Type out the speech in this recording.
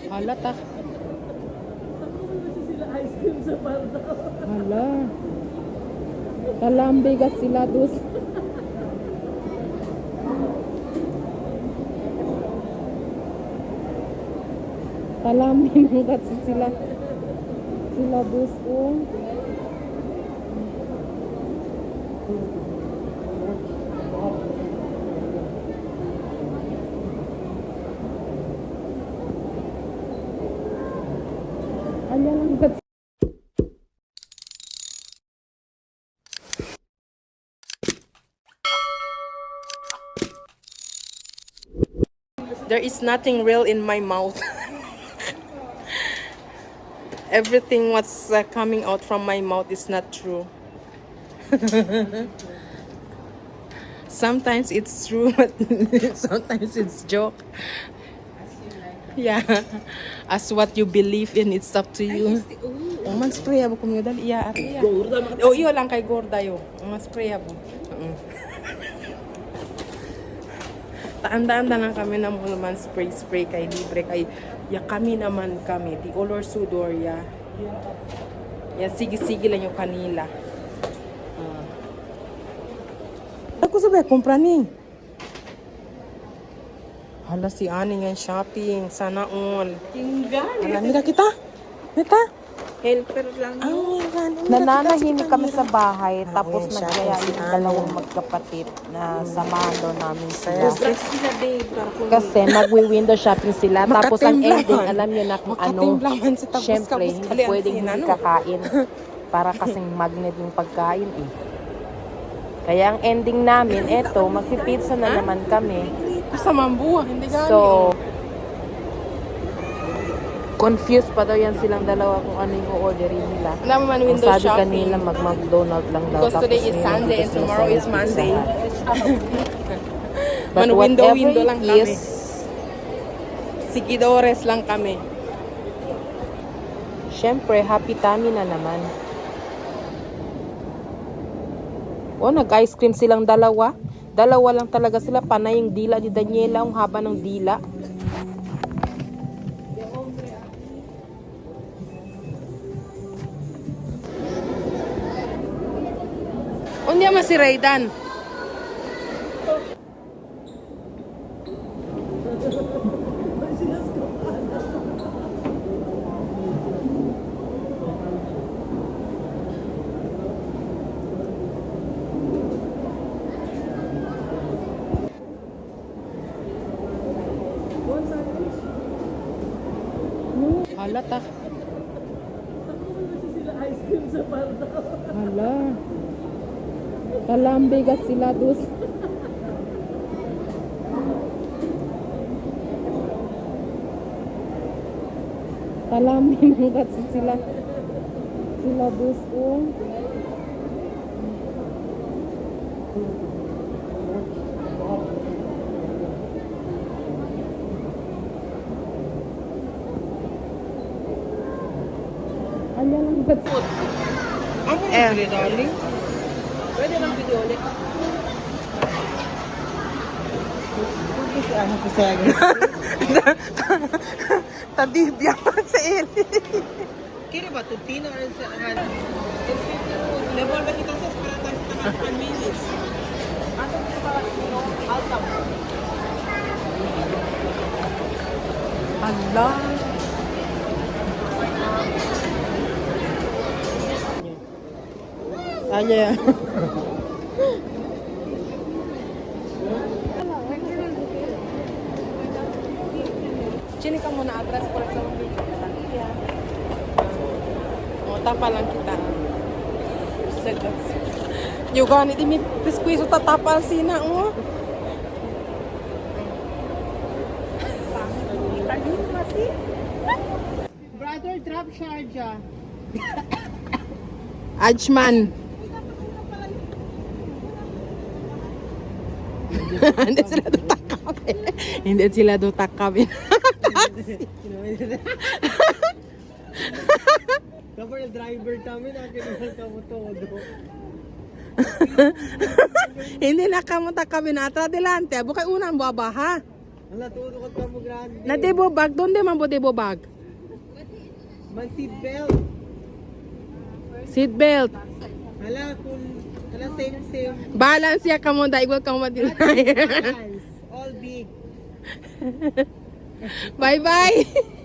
Halata. Ice cream sa parda. Hala. Talambe gat sila dus. Talambe man gat sila. Sila dus ko. Anya lang gat. There is nothing real in my mouth. Everything what's coming out from my mouth is not true. Sometimes it's true, but sometimes it's joke. Yeah, as what you believe in, it's up to you. Oh, man spray abo kung dali iya ate ya. Oh, iyo lang kay gorda yo. Man spray abo. Taanda-anda lang kami na mo naman spray kay libre kay ya kami naman kami di olor sudor ya. Ya sige lang yung kanila. Ako sabay kumpra ni. Hala si Ani nga shopping sana all. Hala mira kita. Mita. Helper lang. Nananahimik kami sa bahay, tapos yan siya, nagkaya si yung Ano. dalawang magkapatid na samahan daw namin sila. Sila babe. Kasi magwi-window shopping sila, tapos ang ending, alam nyo na kung ano, Makatimplaman si tapos syempre, kapos hindi kalian pwedeng si hindi Nano. kakain. Para kasing magnet yung pagkain eh. Kaya ang ending namin, eto, magpipizza na naman kami. Kasamang buwan, hindi gani. So, confused pa daw yan silang dalawa kung ano yung orderin nila. Alam mo man Ang window sabi shopping. kanila mag-McDonald lang daw. Because today is ngayon Sunday dito and sila tomorrow sa is Monday. Pizza Hut. But Man whatever window it lang kami. is, Sigidores lang kami. syempre, happy tummy na naman. O, nag-ice cream silang dalawa. Dalawa lang talaga sila. Panay yung dila ni Daniela. Ang haba ng dila. Unya man si Raydan. Halata. Sila ice cream sa parda. Hala. Talambe gat sila dus. Talambe man gat sila. Sila dus ko. Anya lang gat. Amo na sila darling. Pwede lang video ulit. Kasi ano ko sa akin. Tadibya sa Eli. Kira ba tutino or sa level ba kita sa para tayo minutes. Ato kita para altam. Hala. Anya. Chini ka muna atras para sa video. O, tapa lang kita. Yung gani, di may piskwiso tatapa sina, o. Brother, drop Sharjah. Ajman. Hindi sila dotakapin. Hindi sila dotakapin. Kapag driver namin, akin naman kamo todo. Hindi na kamu takapin atra delante. Bukay unang babaha. Wala, tulukot ka mo grande. Na debo bag, donde man po debo bag? Man seatbelt. Seat belt. Hala, kung, hala, same. Balance ya ka mo, daigwal ka mo madinay. Balance. All big. Bye-bye.